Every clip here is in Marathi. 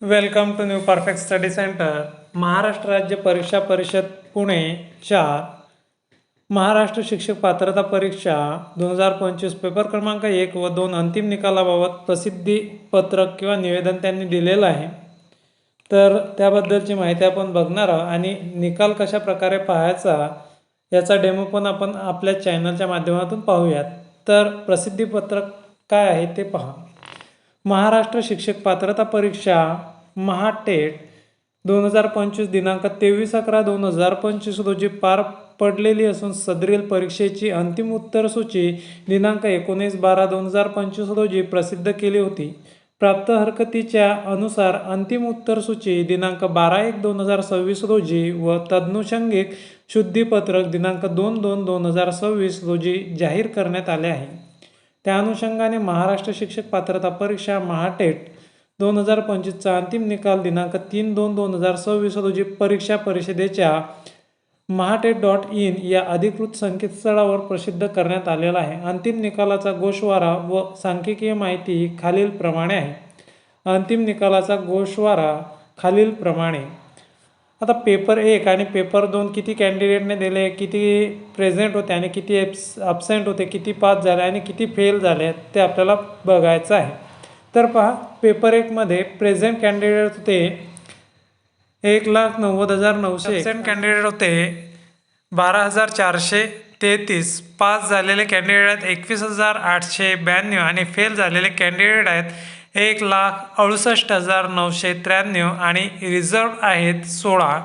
Welcome to new perfect study centre. Maharashtra राज्य परीक्षा परिषद पुणे 4 महाराष्ट्र शिक्षक पात्रता परीक्षा 2025 पेपर क्रमांक 1 व 2 अंतिम निकालाबाबत प्रसिद्धी पत्रक किंवा निवेदन त्यांनी दिलेलं आहे। तर त्याबद्दलची माहिती आपण बघणार आहोत आणि निकाल कशा प्रकारे पाहायचा याचा डेमो पण आपण आपल्या चॅनलच्या माध्यमातून पाहूयात। तर प्रसिद्धी पत्रक काय आहे ते पहा। महाराष्ट्र शिक्षक पात्रता परीक्षा महाटेट 2025 दिनांक 23/11/2025 रोजी पार पडलेली असून सदरील परीक्षेची अंतिम उत्तर सूची दिनांक 19/12/2025 रोजी प्रसिद्ध केली होती। प्राप्त हरकतीच्या अनुसार अंतिम उत्तर सूची दिनांक 12/1/2026 रोजी व तदनुषंगिक शुद्धीपत्रक दिनांक 2/2/2026 रोजी जाहीर करण्यात आले आहे। त्या अनुषंगाने महाराष्ट्र शिक्षक पात्रता परीक्षा महाटेट 2025चा अंतिम निकाल दिनांक 3/2/2026 रोजी परीक्षा परिषदेच्या महाटेट.in या अधिकृत संकेतस्थळावर प्रसिद्ध करण्यात आलेला आहे। अंतिम निकालाचा गोषवारा व सांख्यिकीय माहिती खालीलप्रमाणे आहे। अंतिम निकालाचा गोषवारा खालीलप्रमाणे। आता पेपर 1 आणि पेपर 2 किती कॅन्डिडेटने दिले, किती प्रेझेंट होते आणि किती ॲब्सेंट होते, किती पास झाले आणि किती फेल झाले ते आपल्याला बघायचं आहे। तर पहा, पेपर 1 मध्ये प्रेझेंट कॅन्डिडेट होते 1,90,900, ॲब्सेंट कॅन्डिडेट होते 12,433, पास झालेले कॅन्डिडेट आहेत 21,892 आणि फेल झालेले कॅन्डिडेट आहेत 1,68,993 आणि रिझर्व आहेत 16,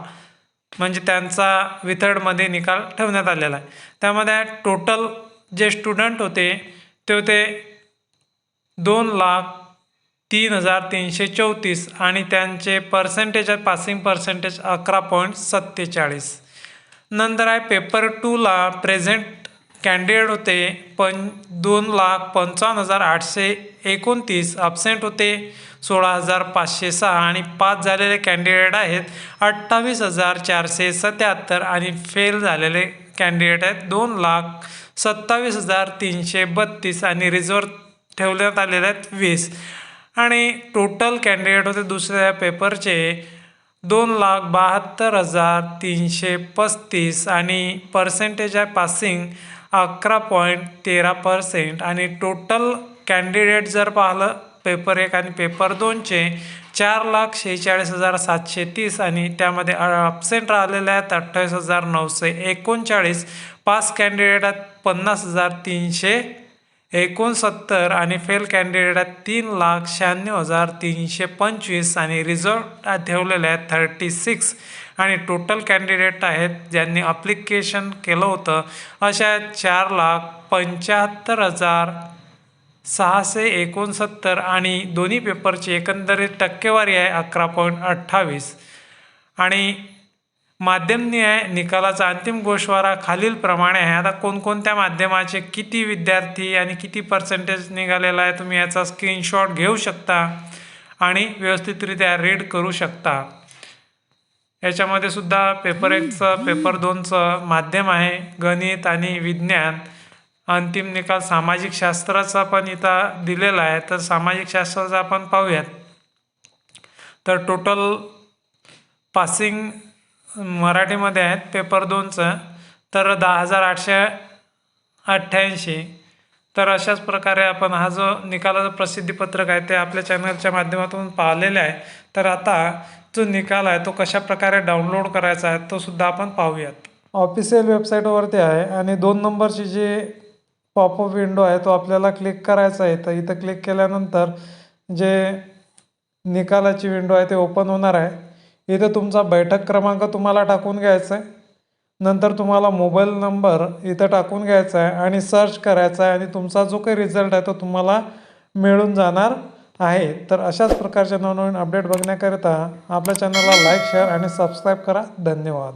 म्हणजे त्यांचा विथर्डमध्ये निकाल ठेवण्यात आलेला आहे। त्यामध्ये टोटल जे स्टुडंट होते ते होते 2,03,334 आणि त्यांचे पर्सेंटेज आहे, पासिंग पर्सेंटेज 11.47। नंतर आहे पेपर 2ला प्रेझेंट कॅन्डिडेट होते 2,55,829, ॲब्सेंट होते 16,506 आणि पास झालेले कॅन्डिडेट आहेत 28,477 आणि फेल झालेले कॅन्डिडेट आहेत 2,27,332 आणि रिझर्व ठेवण्यात आलेले आहेत 20 आणि टोटल कॅन्डिडेट होते दुसऱ्या पेपरचे 2,72,335 आणि पर्सेंटेज आहे पासिंग 11.13% आणि टोटल कॅन्डिडेट जर पाहिलं पेपर 1 आणि पेपर 2चे 4,46,730 आणि त्यामध्ये ॲब्सेंट राहिलेले आहेत 28,939, पास कॅन्डिडेट आहेत 50,369 आणि फेल कॅन्डिडेट आहेत 3,96,325 आणि रिझर्व ठेवलेले आहेत 36 आणि टोटल कॅन्डिडेट आहेत ज्यांनी ॲप्लिकेशन केलं होतं अशा 4,75,669 आणि दोन्ही पेपरची एकंदरीत टक्केवारी आहे 11.28 आणि माध्यम न्याय निकालाचा अंतिम गोषवारा खालीलप्रमाणे आहे। आता कोणकोणत्या माध्यमाचे किती विद्यार्थी आणि किती पर्सेंटेज निघालेला आहे तुम्ही याचा स्क्रीनशॉट घेऊ शकता आणि व्यवस्थितरित्या रीड करू शकता। याच्यामध्ये सुद्धा पेपर 1चं पेपर 2चं माध्यम आहे गणित आणि विज्ञान। अंतिम निकाल सामाजिक शास्त्राचा पण इथं दिलेला आहे, तर सामाजिक शास्त्राचा आपण पाहूयात। तर टोटल पासिंग मराठीमध्ये आहेत पेपर 2चं तर 10,888। तर अशाच प्रकारे आपण हा जो निकालाचं प्रसिद्धीपत्रक आहे ते आपल्या चॅनलच्या माध्यमातून पाहिलेले आहे। तर आता जो निकाल आहे तो कशा प्रकारे डाउनलोड करायचा आहे तो सुद्धा आपण पाहूयात। ऑफिशियल वेबसाईटवरती आहे आणि 2 नंबरची जी पॉपअप विंडो आहे तो आपल्याला क्लिक करायचा आहे। तर इथं क्लिक केल्यानंतर जे निकालाची विंडो आहे ते ओपन होणार आहे। इथं तुमचा बैठक क्रमांक तुम्हाला टाकून घ्यायचा आहे, नंतर तुम्हाला मोबाईल नंबर इथं टाकून घ्यायचा आहे आणि सर्च करायचा आहे आणि तुमचा जो काही रिझल्ट आहे तो तुम्हाला मिळून जाणार आहे। तर अशाच प्रकारच्या नवनवीन अपडेट बघण्याकरिता आपल्या चॅनलला लाईक, शेअर आणि सबस्क्राईब करा। धन्यवाद।